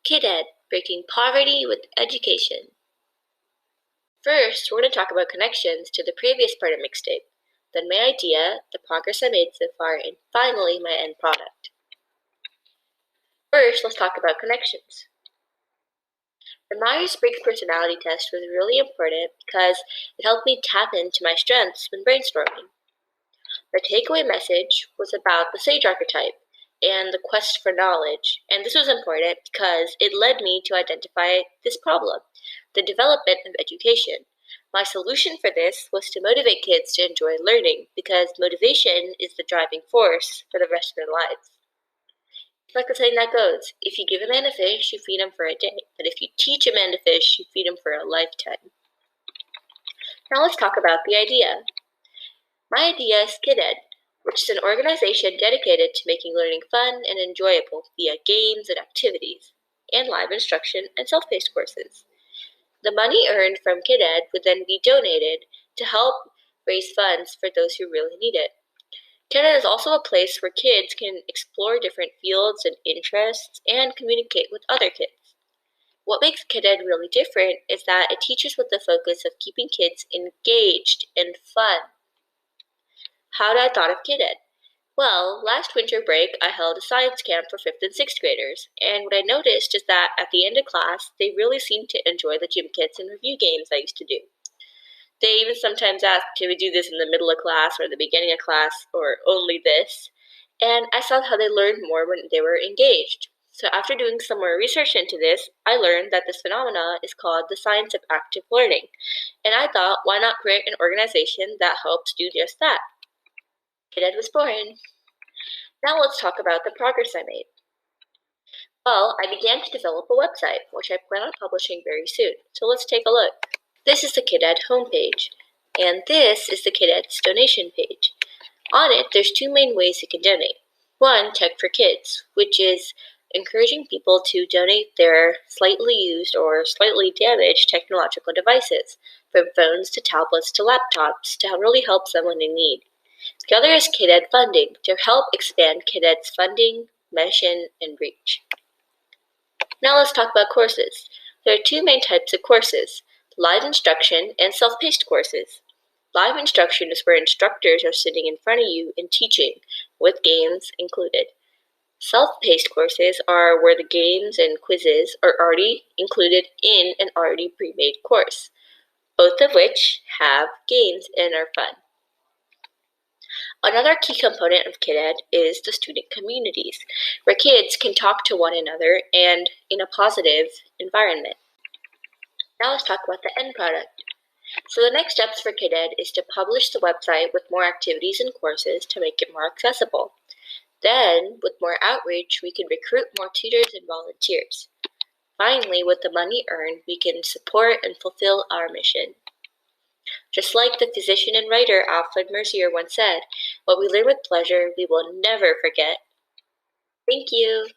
KidEd, breaking poverty with education. First, we're going to talk about connections to the previous part of mixtape, then my idea, the progress I made so far, and finally my end product. First, let's talk about connections. The Myers-Briggs personality test was really important because it helped me tap into my strengths when brainstorming. The takeaway message was about the sage archetype and the quest for knowledge, and this was important because it led me to identify this problem, the development of education. My solution for this was to motivate kids to enjoy learning because motivation is the driving force for the rest of their lives. Like the saying that goes, if you give a man a fish, you feed him for a day, but if you teach a man to fish, you feed him for a lifetime. Now let's talk about the idea. My idea is KidEd, which is an organization dedicated to making learning fun and enjoyable via games and activities, and live instruction and self-paced courses. The money earned from KidEd would then be donated to help raise funds for those who really need it. KidEd is also a place where kids can explore different fields and interests and communicate with other kids. What makes KidEd really different is that it teaches with the focus of keeping kids engaged and fun. How did I thought of KidEd? Well, last winter break, I held a science camp for 5th and 6th graders, and what I noticed is that at the end of class, they really seemed to enjoy the gym kits and review games I used to do. They even sometimes asked, can we do this in the middle of class or the beginning of class or only this? And I saw how they learned more when they were engaged. So after doing some more research into this, I learned that this phenomena is called the science of active learning. And I thought, why not create an organization that helps do just that? KidEd was born. Now let's talk about the progress I made. Well, I began to develop a website, which I plan on publishing very soon. So let's take a look. This is the KidEd homepage, and this is the KidEd's donation page. On it, there's two main ways you can donate. One, Tech for Kids, which is encouraging people to donate their slightly used or slightly damaged technological devices, from phones to tablets to laptops, to really help someone in need. The other is KidEd Funding, to help expand KidEd's funding, mission, and reach. Now let's talk about courses. There are two main types of courses, live instruction and self-paced courses. Live instruction is where instructors are sitting in front of you and teaching, with games included. Self-paced courses are where the games and quizzes are already included in an already pre-made course, both of which have games and are fun. Another key component of KidEd is the student communities, where kids can talk to one another and in a positive environment. Now let's talk about the end product. So the next steps for KidEd is to publish the website with more activities and courses to make it more accessible. Then, with more outreach, we can recruit more tutors and volunteers. Finally, with the money earned, we can support and fulfill our mission. Just like the physician and writer Alfred Mercier once said, what we learn with pleasure, we will never forget. Thank you.